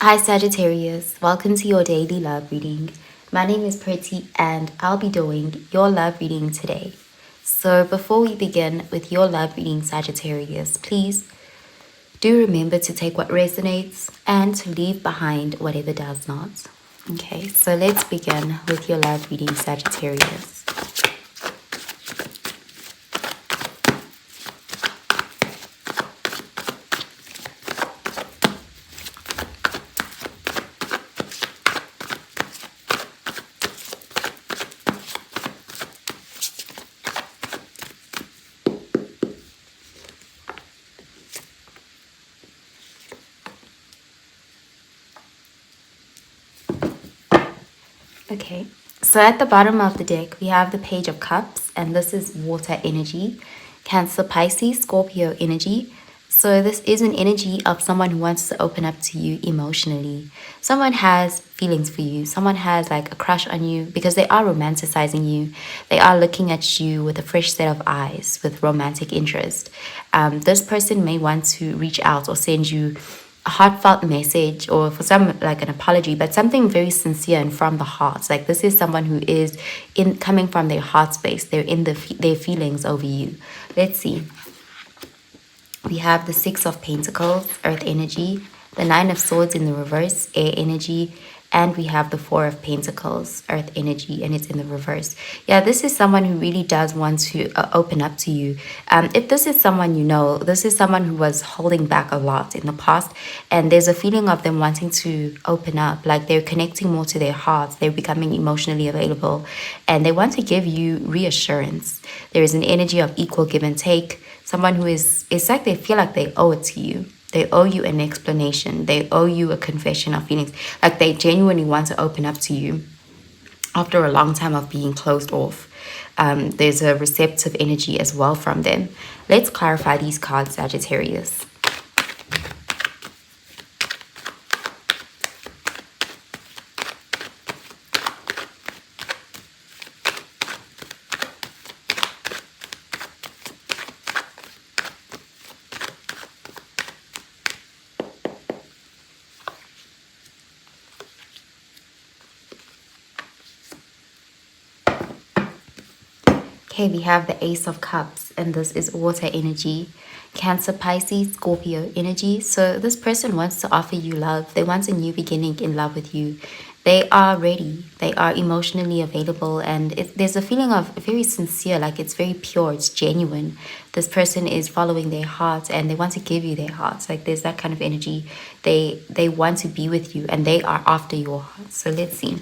Hi Sagittarius, welcome to your daily love reading. My name is Pretty and I'll be doing your love reading today. So before we begin with your love reading Sagittarius, please do remember to take what resonates and to leave behind whatever does not. Okay, so let's begin with your love reading Sagittarius. Okay, so at the bottom of the deck, we have the Page of Cups, and this is water energy, Cancer, Pisces, Scorpio energy. So this is an energy of someone who wants to open up to you emotionally. Someone has feelings for you. Someone has like a crush on you because they are romanticizing you. They are looking at you with a fresh set of eyes with romantic interest. This person may want to reach out or send you a heartfelt message, or for some like an apology, but something very sincere and from the heart. Like this is someone who is in coming from their heart space. They're in their feelings over you. Let's see. We have the Six of Pentacles, earth energy, the Nine of Swords in the reverse, air energy, and we have the Four of Pentacles, earth energy, and it's in the reverse. Yeah, this is someone who really does want to open up to you. If this is someone you know, this is someone who was holding back a lot in the past, and there's a feeling of them wanting to open up, like they're connecting more to their hearts, they're becoming emotionally available, and they want to give you reassurance. There is an energy of equal give and take. Someone who is, it's like they feel like they owe it to you. They owe you an explanation. They owe you a confession of feelings. Like they genuinely want to open up to you after a long time of being closed off. There's a receptive energy as well from them. Let's clarify these cards, Sagittarius. Okay, we have the Ace of Cups, and this is water energy, Cancer, Pisces, Scorpio energy. So this person wants to offer you love. They want a new beginning in love with you. They are ready. They are emotionally available, and there's a feeling of very sincere, like it's very pure, it's genuine. This person is following their heart, and they want to give you their hearts. Like there's that kind of energy. They want to be with you, and they are after your heart. So let's see.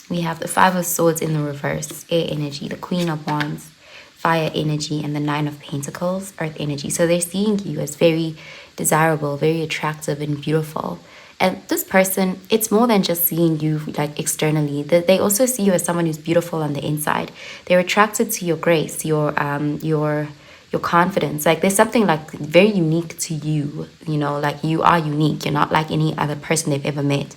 We have the Five of Swords in the reverse, air energy, the Queen of Wands, fire energy, and the Nine of Pentacles, earth energy. So they're seeing you as very desirable, very attractive and beautiful. And this person, it's more than just seeing you like externally. They also see you as someone who's beautiful on the inside. They're attracted to your grace, your confidence. Like there's something like very unique to you, you know, like you are unique. You're not like any other person they've ever met.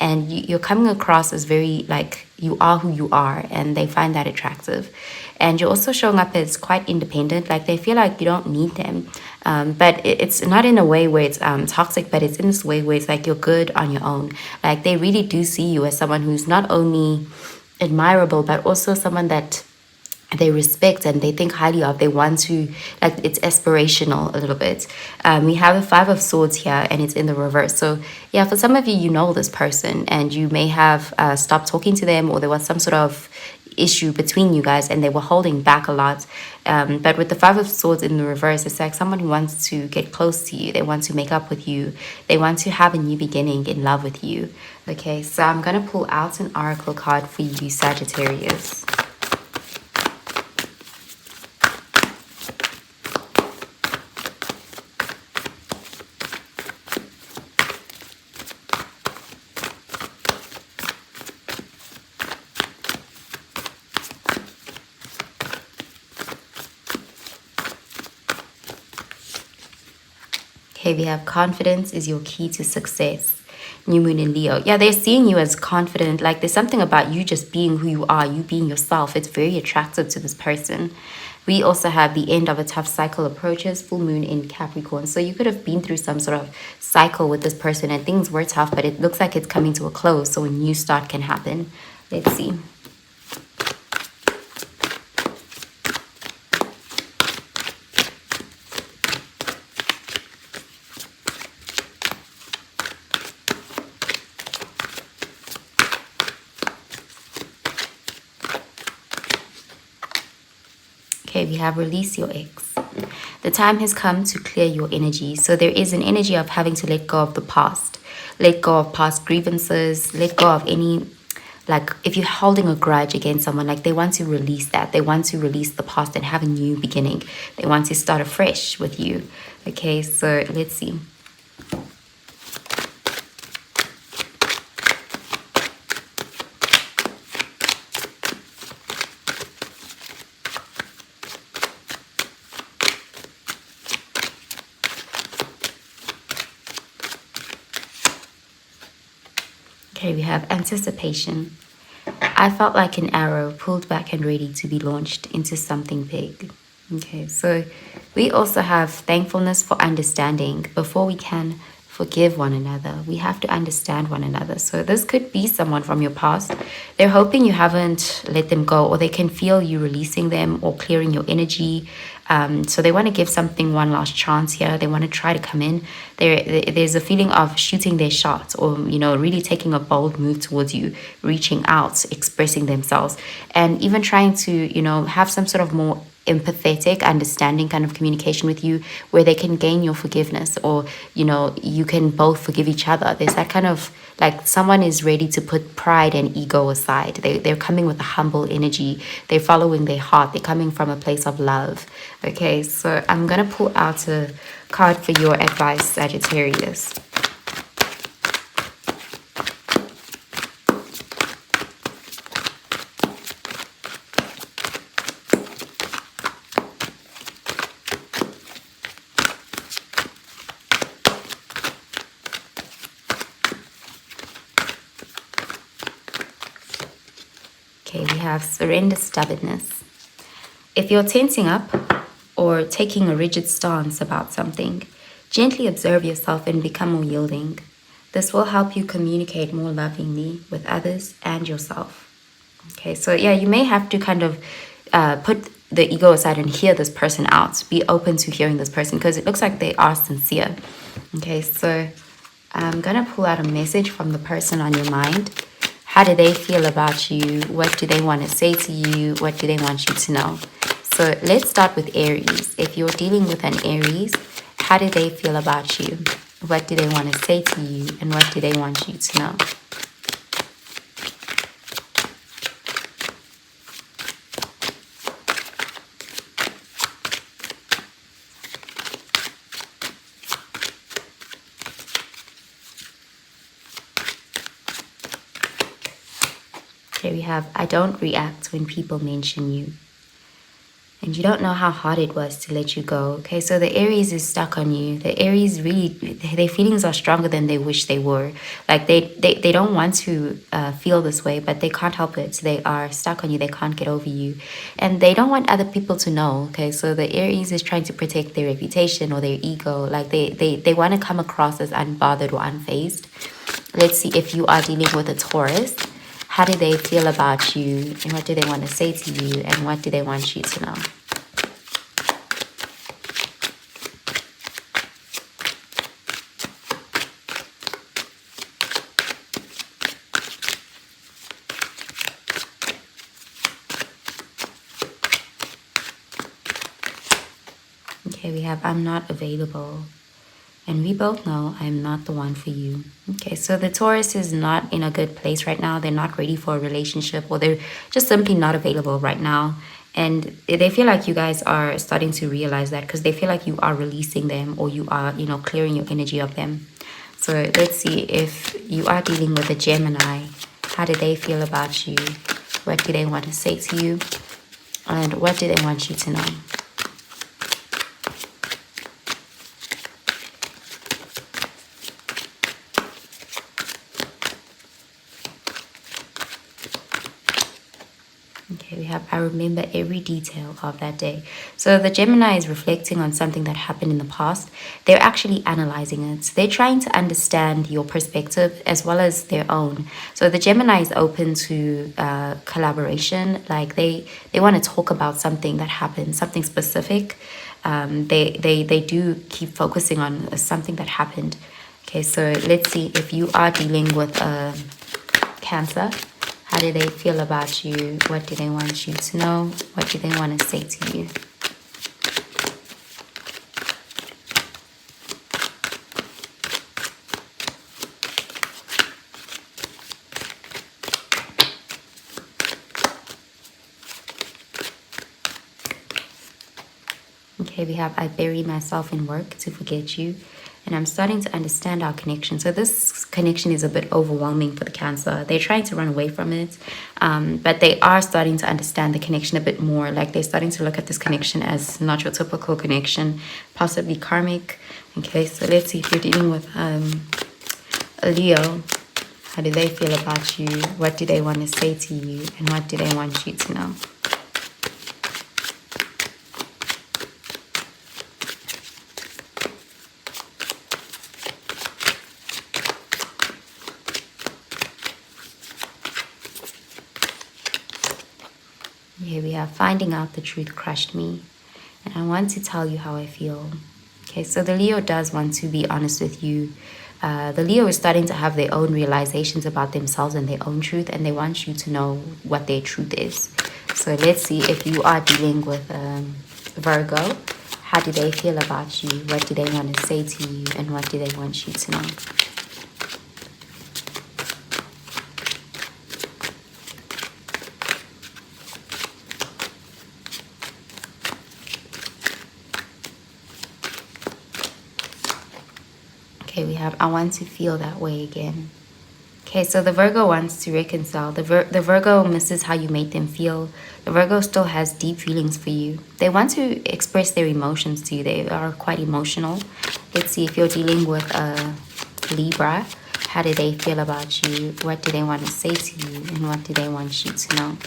And you're coming across as very like you are who you are, and they find that attractive. And you're also showing up as quite independent. Like they feel like you don't need them. But it's not in a way where it's toxic, but it's in this way where it's like you're good on your own. Like they really do see you as someone who's not only admirable, but also someone that they respect and they think highly of. They want to, like, it's aspirational a little bit. We have the Five of Swords here, and it's in the reverse. So yeah, for some of you, you know this person, and you may have stopped talking to them, or there was some sort of issue between you guys and they were holding back a lot. But with the Five of Swords in the reverse, it's like someone who wants to get close to you. They want to make up with you. They want to have a new beginning in love with you. Okay, so I'm going to pull out an oracle card for you, Sagittarius. Okay, we have confidence is your key to success. New moon in Leo. Yeah, they're seeing you as confident. Like there's something about you just being who you are, you being yourself. It's very attractive to this person. We also have the end of a tough cycle approaches, full moon in Capricorn. So you could have been through some sort of cycle with this person and things were tough, but it looks like it's coming to a close. So a new start can happen. Let's see. Okay, we have release your ex. The time has come to clear your energy. So there is an energy of having to let go of the past. Let go of past grievances. Let go of any, like if you're holding a grudge against someone, like they want to release that. They want to release the past and have a new beginning. They want to start afresh with you. Okay, so let's see. Okay, we have anticipation. I felt like an arrow pulled back and ready to be launched into something big. Okay, so we also have thankfulness for understanding. Before we can forgive one another, we have to understand one another. So this could be someone from your past. They're hoping you haven't let them go, or they can feel you releasing them or clearing your energy. So they want to give something one last chance here. They want to try to come in. There's a feeling of shooting their shot, or really taking a bold move towards you, reaching out, expressing themselves, and even trying to have some sort of more empathetic, understanding kind of communication with you, where they can gain your forgiveness, or you can both forgive each other. There's that kind of, like, someone is ready to put pride and ego aside. They're coming with a humble energy. They're following their heart. They're coming from a place of love. Okay, so I'm gonna pull out a card for your advice, Sagittarius. Okay, we have surrender, stubbornness. If you're tensing up or taking a rigid stance about something, gently observe yourself and become more yielding. This will help you communicate more lovingly with others and yourself. Okay, so yeah, you may have to kind of put the ego aside and hear this person out. Be open to hearing this person, because it looks like they are sincere. Okay, so I'm gonna pull out a message from the person on your mind. How do they feel about you? What do they want to say to you? What do they want you to know? So let's start with Aries. If you're dealing with an Aries, how do they feel about you? What do they want to say to you? And what do they want you to know? Here we have, I don't react when people mention you. And you don't know how hard it was to let you go. Okay, so the Aries is stuck on you. The Aries really, their feelings are stronger than they wish they were. Like they don't want to feel this way, but they can't help it. So they are stuck on you. They can't get over you. And they don't want other people to know. Okay, so the Aries is trying to protect their reputation or their ego. Like they want to come across as unbothered or unfazed. Let's see if you are dealing with a Taurus. How do they feel about you? And what do they want to say to you? And what do they want you to know? Okay, we have, I'm not available. And we both know I'm not the one for you. Okay, so the Taurus is not in a good place right now. They're not ready for a relationship, or they're just simply not available right now. And they feel like you guys are starting to realize that, because they feel like you are releasing them, or you are, clearing your energy of them. So let's see if you are dealing with a Gemini. How do they feel about you? What do they want to say to you? And what do they want you to know? Okay, we have I remember every detail of that day. So the Gemini is reflecting on something that happened in the past. They're actually analyzing it. They're trying to understand your perspective as well as their own. So the Gemini is open to collaboration. Like they want to talk about something that happened, something specific. They do keep focusing on something that happened. Okay, so let's see if you are dealing with Cancer. How do they feel about you? What do they want you to know? What do they want to say to you? Okay, we have I bury myself in work to forget you. And I'm starting to understand our connection. So this connection is a bit overwhelming for the Cancer. They're trying to run away from it, but they are starting to understand the connection a bit more. Like they're starting to look at this connection as not your typical connection, possibly karmic. Okay, so let's see if you're dealing with a Leo. How do they feel about you? What do they want to say to you? And what do they want you to know? Here we have finding out the truth crushed me. And I want to tell you how I feel. Okay, so the Leo does want to be honest with you. The Leo is starting to have their own realizations about themselves and their own truth. And they want you to know what their truth is. So let's see if you are dealing with Virgo. How do they feel about you? What do they want to say to you? And what do they want you to know? Okay, we have I want to feel that way again. Okay, so the Virgo wants to reconcile. The Virgo misses how you made them feel. The Virgo still has deep feelings for you. They want to express their emotions to you. They are quite emotional. Let's see if you're dealing with a Libra. How do they feel about you? What do they want to say to you? And what do they want you to know?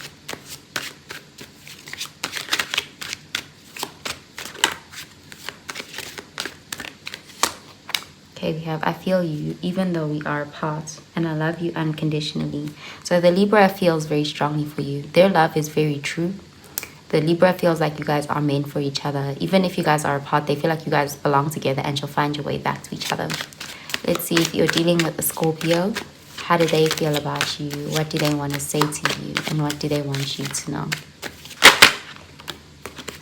Okay, we have I feel you even though we are apart, and I love you unconditionally. So the Libra feels very strongly for you. Their love is very true. The Libra feels like you guys are meant for each other. Even if you guys are apart, they feel like you guys belong together and you'll find your way back to each other. Let's see if you're dealing with a Scorpio. How do they feel about you? What do they want to say to you? And what do they want you to know?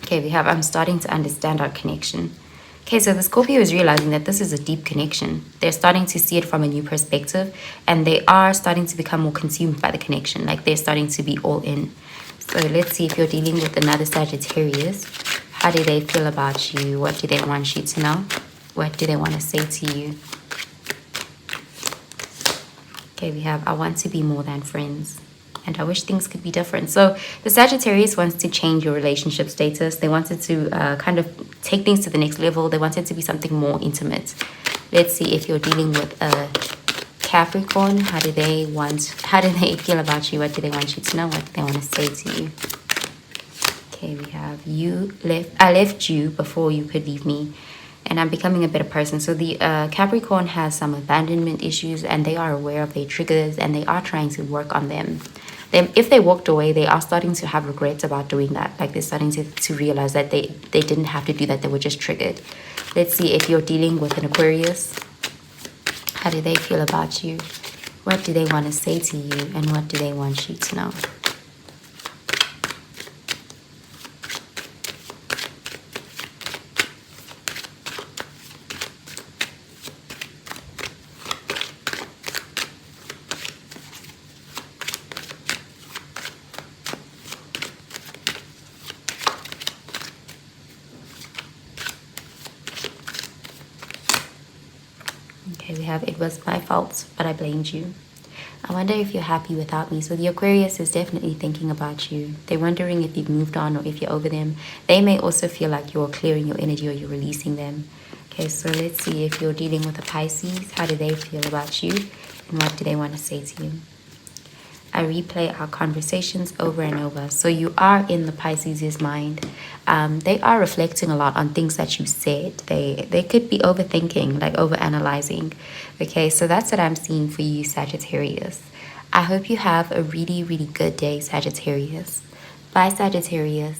Okay, we have I'm starting to understand our connection. Okay, so the Scorpio is realizing that this is a deep connection. They're starting to see it from a new perspective, and they are starting to become more consumed by the connection. Like they're starting to be all in. So let's see if you're dealing with another Sagittarius. How do they feel about you? What do they want you to know? What do they want to say to you? Okay, we have I want to be more than friends. And I wish things could be different. So the Sagittarius wants to change your relationship status. They wanted to kind of take things to the next level. They want it to be something more intimate. Let's see if you're dealing with a Capricorn. How do they feel about you? What do they want you to know? What do they want to say to you? Okay, we have I left you before you could leave me, and I'm becoming a better person. So the Capricorn has some abandonment issues, and they are aware of their triggers, and they are trying to work on them. If they walked away, they are starting to have regrets about doing that. Like they're starting to realize that they didn't have to do that. They were just triggered. Let's see if you're dealing with an Aquarius. How do they feel about you? What do they want to say to you? And what do they want you to know? Okay, we have it was my fault, but I blamed you. I wonder if you're happy without me. So the Aquarius is definitely thinking about you. They're wondering if you've moved on or if you're over them. They may also feel like you're clearing your energy or you're releasing them. Okay, so let's see if you're dealing with a Pisces. How do they feel about you? And what do they want to say to you? I replay our conversations over and over. So you are in the Pisces' mind. They are reflecting a lot on things that you said. They could be overthinking, like overanalyzing. Okay, so that's what I'm seeing for you, Sagittarius. I hope you have a really, really good day, Sagittarius. Bye, Sagittarius.